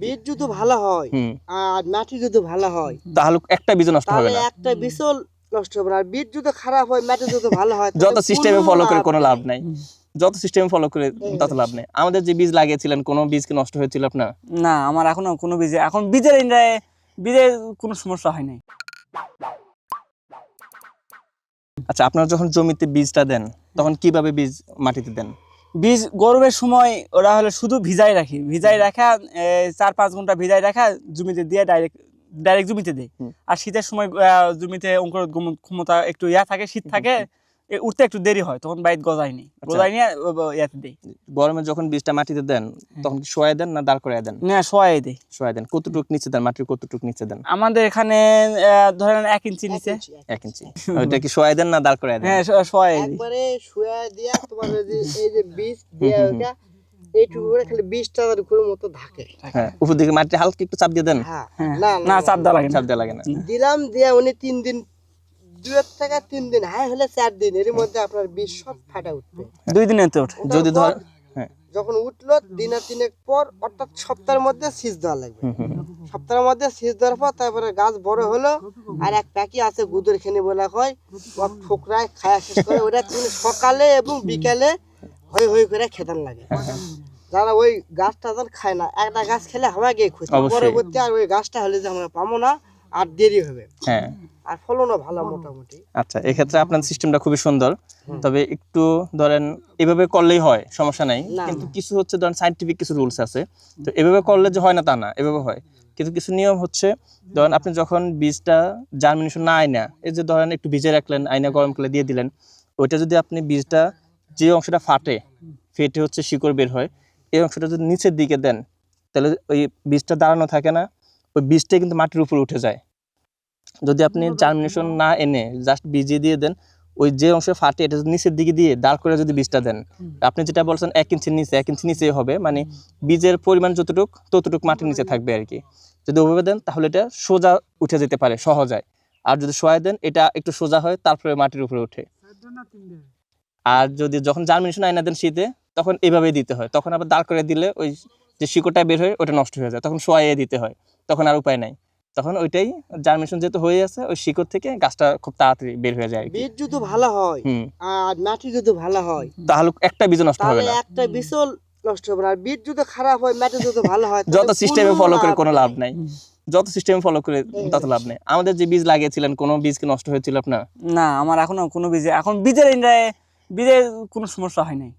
বীজ যদি ভালো হয় আর মাটি যদি ভালো হয় তাহলে একটা বীজ নষ্ট হবে তাহলে না। একটা বীজও নষ্ট হবে না। আর বীজ যদি খারাপ হয়, মাটি যদি ভালো হয়, যত সিস্টেমে ফলো করে কোনো লাভ নাই। যত সিস্টেম ফলো করে তত লাভ নেই। আমাদের যে বীজ লাগিয়েছিলেন কোনো বীজ কি নষ্ট হয়েছিল আপনার? না, আমার এখনো কোনো বীজে এখন বীজের কোনো সমস্যা হয় নাই। আচ্ছা, আপনারা যখন জমিতে বীজটা দেন তখন কিভাবে বীজ মাটিতে দেন? বীজ গরমের সময় ওরা হলে শুধু ভিজাই রাখা 4-5 ঘন্টা ভিজাই রাখা জমিতে দিয়ে ডাইরেক্ট জমিতে দেয়। আর শীতের সময় জমিতে অঙ্কুরোদ্গম ক্ষমতা একটু থাকে, শীত থাকে, উঠতে একটু দেরি হয়, তখন বাইট গজায় নিয়ে ইয়াতে দেয়। গরমে যখন বীজটা মাটিতে দেন তখন কি শোয়ায় দেন না দাঁড় করায় দেন? না, শোয়াই দেয়। শোয়ায় দেন। কতটুকু নিচে দেন? মাটির কতটুকু নিচে দেন? আমাদের এখানে ধরেন 1 ইঞ্চি নিচে। 1 ইঞ্চি। ওইটা কি শোয়ায় দেন না দাঁড় করায় দেন? হ্যাঁ, শোয়াই দেয়। একবারে শুয়া দিয়া তোমার এই যে বীজ দিয়া ওটা এইটুকু করে খালি 20টা উপর মতো থাকে। হ্যাঁ, উপর দিকে মাটি হালকা একটু চাপ দিয়ে দেন। হ্যাঁ, না, চাপ দেওয়া লাগে না। চাপ দেওয়া লাগে না। দিলাম দিয়া উনি 3 দিন 2 থেকে 3 দিন হাই হলে 4 দিন এর মধ্যে আপনার বীজ সব ফাটা উঠবে। 2 দিনেতে ওঠে। যদি ধর হ্যাঁ, যখন উঠলো দিনের 3 পর, অর্থাৎ সপ্তাহের মধ্যে সিজ দেওয়া লাগবে। সপ্তাহের মধ্যে সিজ দেওয়ার পর তারপরে গাছ বড় হলো। আর এক প্যাকি আছে গুদুর খেনি বলা হয়, ও ঠোকরায় খায়া শেষ করে। ওটা তুমি সকালে এবং বিকালে হই করে খেতান লাগে। যারা ওই গাছটা যখন খায় না, একটা গাছ খেলে আমাকে খুশি, পরবর্তী আর ওই গাছটা হলে যে আমরা পাবো না, আর দেরি হবে। হ্যাঁ, আর ফলনও ভালো মোটামুটি। আচ্ছা, এক্ষেত্রে আপনার সিস্টেমটা খুবই সুন্দর। তবে একটু ধরেন এভাবে করলেই হয়, সমস্যা নাই। কিন্তু কিছু হচ্ছে ধরেন সায়েন্টিফিক কিছু রুলস আছে। তো এভাবে করলে যে হয় না তা না, এভাবে হয়। কিন্তু কিছু নিয়ম হচ্ছে, ধরেন আপনি যখন বীজটা জার্মিনেশন না আইনা, এই যে ধরেন একটু ভিজে রাখলেন, আইনা গরম করে দিয়ে দিলেন, ওইটা যদি আপনি বীজটা যে অংশটা ফেটে হচ্ছে শিকড় বের হয়, এই অংশটা যদি নিচের দিকে দেন, তাহলে ওই বীজটা দাঁড়ানো থাকে না, ওই বীজটাই কিন্তু মাটির উপরে উঠে যায়। যদি আপনি জার্মিনেশন না এনে জাস্ট বীজে দিয়ে দেন, ওই যে অংশ ফাটে এটা নিচের দিকে দিয়ে দাঁড় করে যদি বীজটা দেন, আপনি যেটা বলছেন 1 ইঞ্চি নিচে, 1 ইঞ্চি নিচেই হবে, মানে বীজের পরিমাণ ততটুক মাটির নিচে থাকবে আর কি। যদি ওভাবে দেন তাহলে এটা সোজা উঠে যেতে পারে সহজে। আর যদি শোয়ায় দেন এটা একটু সোজা হয়, তারপরে মাটির উপরে ওঠে। আর যদি যখন জার্মিনেশন আইনা দেন শীতে, তখন এভাবেই দিতে হয়। তখন আবার দাঁড় করে দিলে ওই যে শিকড়টা বের হয় ওটা নষ্ট হয়ে যায়, তখন শোয়াইয়ে দিতে হয়। তখন আর উপায় নাই, তখন ওইটাই জার্মিনেশন যেহেতু হয়ে আছে, ওই শিকড় থেকে গাছটা খুব তাড়াতাড়ি বের হয়ে যায়। বীজ যদি ভালো হয় আর মাটি যদি ভালো হয় তাহলে একটা বীজ নষ্ট হবে না। একটা বীজও নষ্ট হবে না। আর বীজ যদি খারাপ হয়, মাটি যদি ভালো হয়, যত সিস্টেমে ফলো করে কোনো লাভ নাই। যত সিস্টেম ফলো করে তত লাভ নেই। আমাদের যে বীজ লাগিয়েছিলেন কোনো বীজ কি নষ্ট হয়েছিল আপনার? না, আমার এখনো কোনো বীজের কোনো সমস্যা হয় নাই।